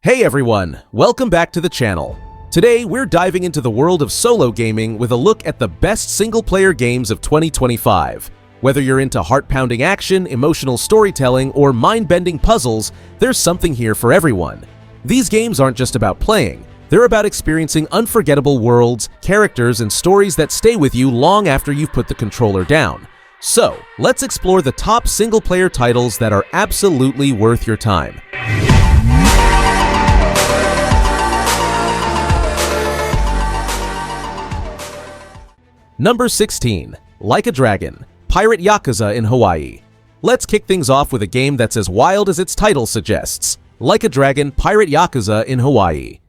Hey everyone, welcome back to the channel. Today we're diving into the world of solo gaming with a look at the best single-player games of 2025. Whether you're into heart-pounding action, emotional storytelling, or mind-bending puzzles, there's something here for everyone. These games aren't just about playing, they're about experiencing unforgettable worlds, characters, and stories that stay with you long after you've put the controller down. So, let's explore the top single-player titles that are absolutely worth your time. Number 16. Like a Dragon, Pirate Yakuza in Hawaii. Let's kick things off with a game that's as wild as its title suggests. Like a Dragon, Pirate Yakuza in Hawaii.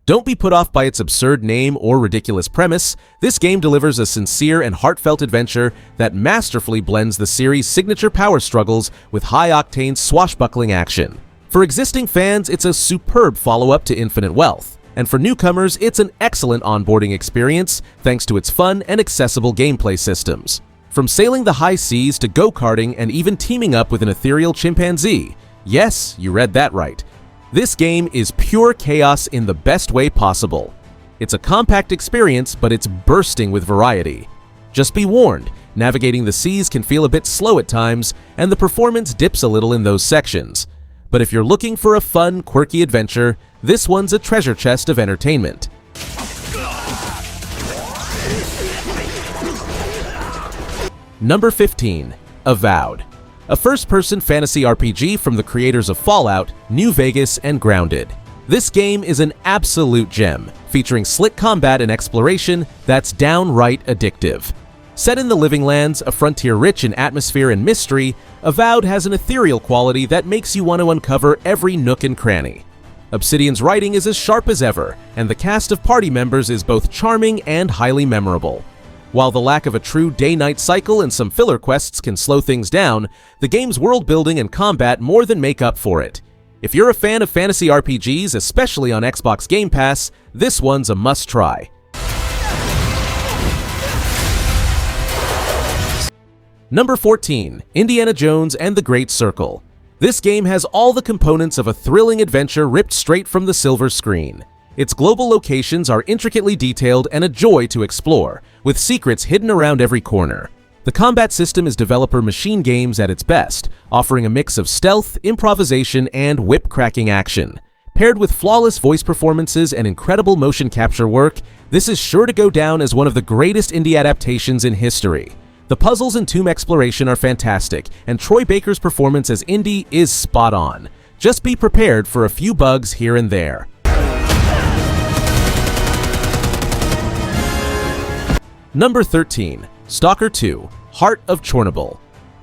Don't be put off by its absurd name or ridiculous premise. This game delivers a sincere and heartfelt adventure that masterfully blends the series' signature power struggles with high-octane swashbuckling action. For existing fans, it's a superb follow-up to Infinite Wealth. And for newcomers, it's an excellent onboarding experience thanks to its fun and accessible gameplay systems. From sailing the high seas to go-karting and even teaming up with an ethereal chimpanzee. Yes, you read that right. This game is pure chaos in the best way possible. It's a compact experience, but it's bursting with variety. Just be warned, navigating the seas can feel a bit slow at times, and the performance dips a little in those sections. But if you're looking for a fun, quirky adventure, this one's a treasure chest of entertainment. Number 15. Avowed. A first-person fantasy RPG from the creators of Fallout, New Vegas, and Grounded. This game is an absolute gem, featuring slick combat and exploration that's downright addictive. Set in the Living Lands, a frontier rich in atmosphere and mystery, Avowed has an ethereal quality that makes you want to uncover every nook and cranny. Obsidian's writing is as sharp as ever, and the cast of party members is both charming and highly memorable. While the lack of a true day-night cycle and some filler quests can slow things down, the game's world building and combat more than make up for it. If you're a fan of fantasy RPGs, especially on Xbox Game Pass, this one's a must-try. Number 14. Indiana Jones and the Great Circle. This game has all the components of a thrilling adventure ripped straight from the silver screen. Its global locations are intricately detailed and a joy to explore, with secrets hidden around every corner. The combat system is developer Machine Games at its best, offering a mix of stealth, improvisation, and whip-cracking action. Paired with flawless voice performances and incredible motion capture work, this is sure to go down as one of the greatest indie adaptations in history. The puzzles and tomb exploration are fantastic, and Troy Baker's performance as Indy is spot on. Just be prepared for a few bugs here and there. Number 13. Stalker 2, Heart of Chornobyl.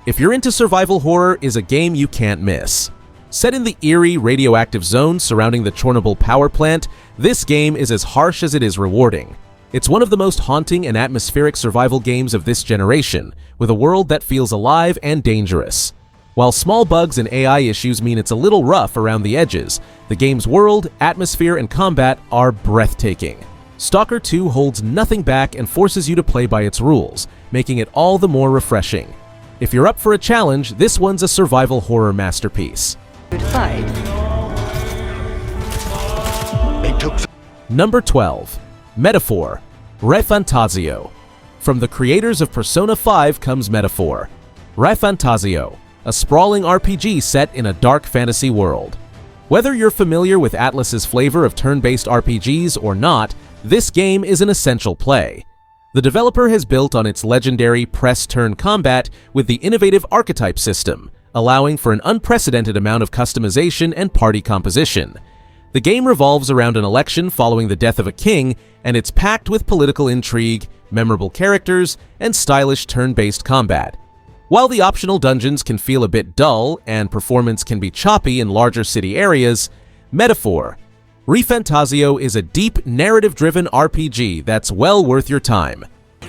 If you're into survival horror, is a game you can't miss. Set in the eerie, radioactive zone surrounding the Chornobyl power plant, this game is as harsh as it is rewarding. It's one of the most haunting and atmospheric survival games of this generation, with a world that feels alive and dangerous. While small bugs and AI issues mean it's a little rough around the edges, the game's world, atmosphere, and combat are breathtaking. Stalker 2 holds nothing back and forces you to play by its rules, making it all the more refreshing. If you're up for a challenge, this one's a survival horror masterpiece. Number 12. Metaphor, ReFantazio. From the creators of Persona 5 comes Metaphor. ReFantazio, a sprawling RPG set in a dark fantasy world. Whether you're familiar with Atlus's flavor of turn-based RPGs or not, this game is an essential play. The developer has built on its legendary press-turn combat with the innovative archetype system, allowing for an unprecedented amount of customization and party composition. The game revolves around an election following the death of a king, and it's packed with political intrigue, memorable characters, and stylish turn-based combat. While the optional dungeons can feel a bit dull and performance can be choppy in larger city areas, Metaphor, ReFantazio is a deep, narrative-driven RPG that's well worth your time.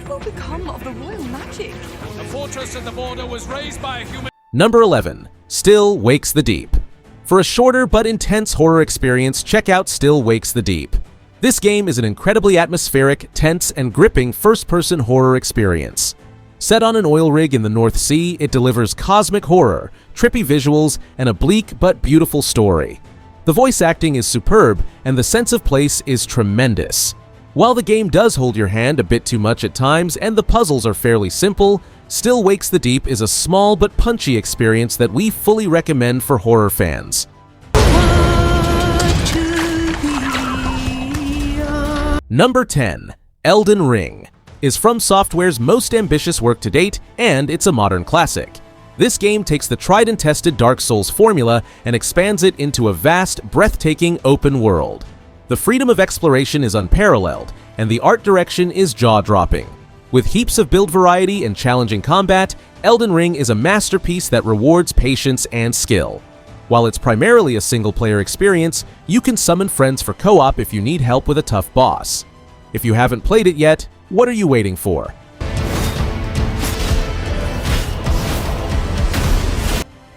What will become of the royal magic? The fortress at the border was raised by a human... Number 11. Still Wakes the Deep. For a shorter but intense horror experience, check out Still Wakes the Deep. This game is an incredibly atmospheric, tense, and gripping first-person horror experience. Set on an oil rig in the North Sea, it delivers cosmic horror, trippy visuals, and a bleak but beautiful story. The voice acting is superb, and the sense of place is tremendous. While the game does hold your hand a bit too much at times and the puzzles are fairly simple, Still Wakes the Deep is a small but punchy experience that we fully recommend for horror fans. Number 10. Elden Ring is From Software's most ambitious work to date, and it's a modern classic. This game takes the tried-and-tested Dark Souls formula and expands it into a vast, breathtaking open world. The freedom of exploration is unparalleled, and the art direction is jaw-dropping. With heaps of build variety and challenging combat, Elden Ring is a masterpiece that rewards patience and skill. While it's primarily a single-player experience, you can summon friends for co-op if you need help with a tough boss. If you haven't played it yet, what are you waiting for?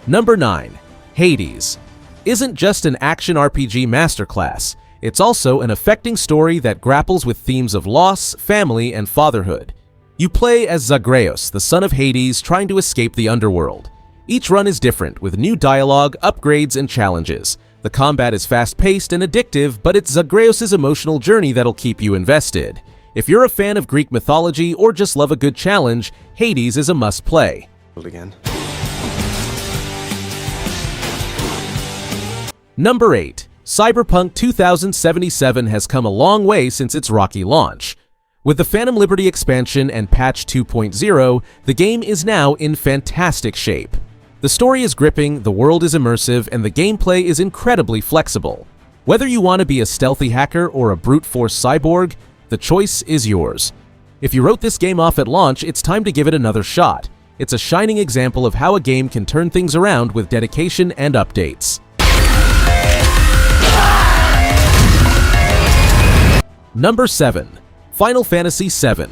Number 9. Hades isn't just an action RPG masterclass, it's also an affecting story that grapples with themes of loss, family, and fatherhood. You play as Zagreus, the son of Hades, trying to escape the underworld. Each run is different, with new dialogue, upgrades, and challenges. The combat is fast-paced and addictive, but it's Zagreus' emotional journey that'll keep you invested. If you're a fan of Greek mythology or just love a good challenge, Hades is a must-play. Again. Number 8. Cyberpunk 2077 has come a long way since its rocky launch. With the Phantom Liberty expansion and patch 2.0, the game is now in fantastic shape. The story is gripping, the world is immersive, and the gameplay is incredibly flexible. Whether you want to be a stealthy hacker or a brute force cyborg, the choice is yours. If you wrote this game off at launch, it's time to give it another shot. It's a shining example of how a game can turn things around with dedication and updates. Number 7. Final Fantasy VII.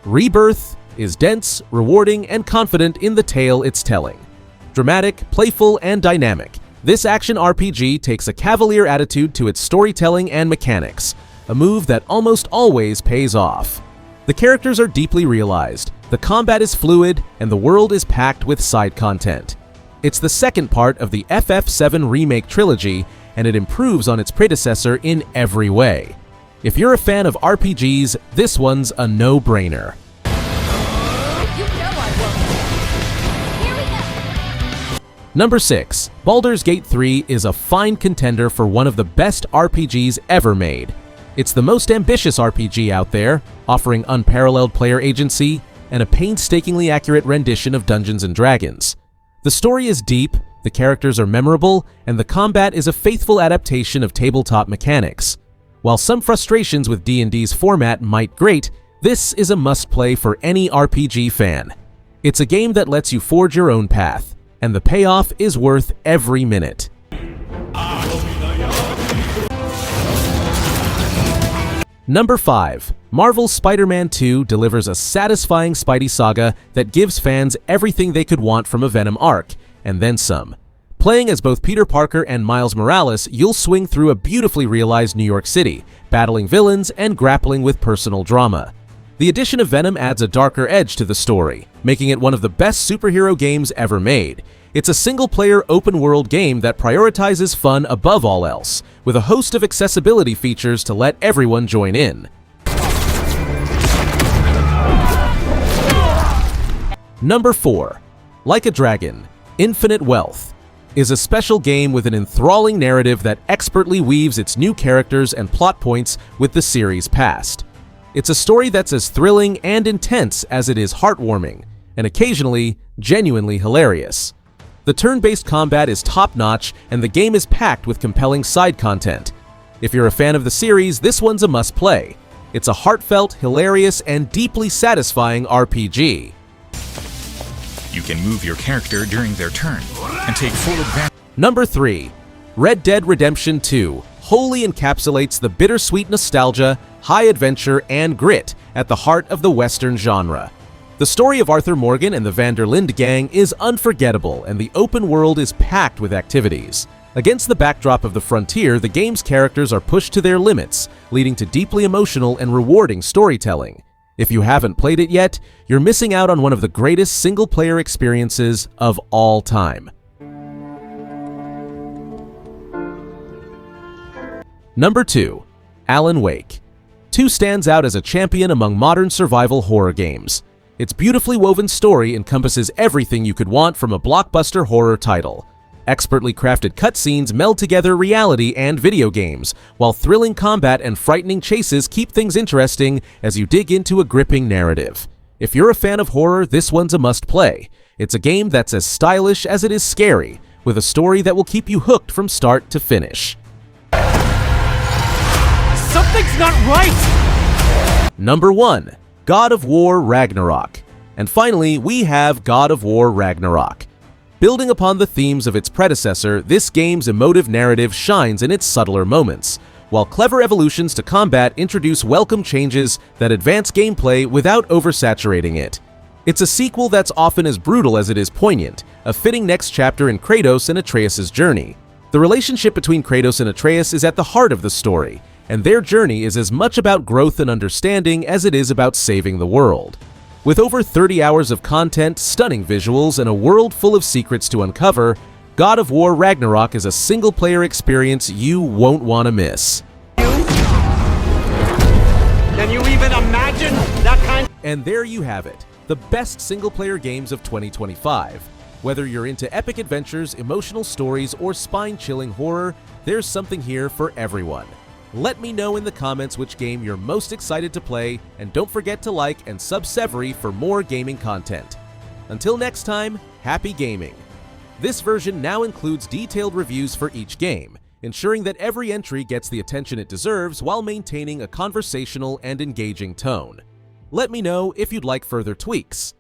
Rebirth is dense, rewarding, and confident in the tale it's telling. Dramatic, playful, and dynamic, this action RPG takes a cavalier attitude to its storytelling and mechanics, a move that almost always pays off. The characters are deeply realized, the combat is fluid, and the world is packed with side content. It's the second part of the FF7 Remake trilogy, and it improves on its predecessor in every way. If you're a fan of RPGs, this one's a no-brainer. Number 6. Baldur's Gate 3 is a fine contender for one of the best RPGs ever made. It's the most ambitious RPG out there, offering unparalleled player agency and a painstakingly accurate rendition of Dungeons & Dragons. The story is deep, the characters are memorable, and the combat is a faithful adaptation of tabletop mechanics. While some frustrations with D&D's format might grate, this is a must-play for any RPG fan. It's a game that lets you forge your own path, and the payoff is worth every minute. Number 5. Marvel's Spider-Man 2 delivers a satisfying Spidey saga that gives fans everything they could want from a Venom arc, and then some. Playing as both Peter Parker and Miles Morales, you'll swing through a beautifully realized New York City, battling villains and grappling with personal drama. The addition of Venom adds a darker edge to the story, making it one of the best superhero games ever made. It's a single-player open-world game that prioritizes fun above all else, with a host of accessibility features to let everyone join in. Number 4. Like a Dragon, Infinite Wealth is a special game with an enthralling narrative that expertly weaves its new characters and plot points with the series' past. It's a story that's as thrilling and intense as it is heartwarming, and occasionally genuinely hilarious. The turn-based combat is top-notch, and the game is packed with compelling side content. If you're a fan of the series, this one's a must-play. It's a heartfelt, hilarious, and deeply satisfying RPG. You can move your character during their turn and take full advantage. Number 3. Red Dead Redemption 2 wholly encapsulates the bittersweet nostalgia, high adventure, and grit at the heart of the Western genre. The story of Arthur Morgan and the Van der Linde gang is unforgettable, and the open world is packed with activities. Against the backdrop of the frontier, the game's characters are pushed to their limits, leading to deeply emotional and rewarding storytelling. If you haven't played it yet, you're missing out on one of the greatest single-player experiences of all time. Number 2. Alan Wake. 2 stands out as a champion among modern survival horror games. Its beautifully woven story encompasses everything you could want from a blockbuster horror title. Expertly crafted cutscenes meld together reality and video games, while thrilling combat and frightening chases keep things interesting as you dig into a gripping narrative. If you're a fan of horror, this one's a must-play. It's a game that's as stylish as it is scary, with a story that will keep you hooked from start to finish. Something's not right! Number 1. God of War Ragnarok. And finally, we have God of War Ragnarok. Building upon the themes of its predecessor, this game's emotive narrative shines in its subtler moments, while clever evolutions to combat introduce welcome changes that advance gameplay without oversaturating it. It's a sequel that's often as brutal as it is poignant, a fitting next chapter in Kratos and Atreus' journey. The relationship between Kratos and Atreus is at the heart of the story, and their journey is as much about growth and understanding as it is about saving the world. With over 30 hours of content, stunning visuals, and a world full of secrets to uncover, God of War Ragnarok is a single-player experience you won't want to miss. Can you even imagine that kind? And there you have it, the best single-player games of 2025. Whether you're into epic adventures, emotional stories, or spine-chilling horror, there's something here for everyone. Let me know in the comments which game you're most excited to play, and don't forget to like and sub Severy for more gaming content. Until next time, happy gaming! This version now includes detailed reviews for each game, ensuring that every entry gets the attention it deserves while maintaining a conversational and engaging tone. Let me know if you'd like further tweaks.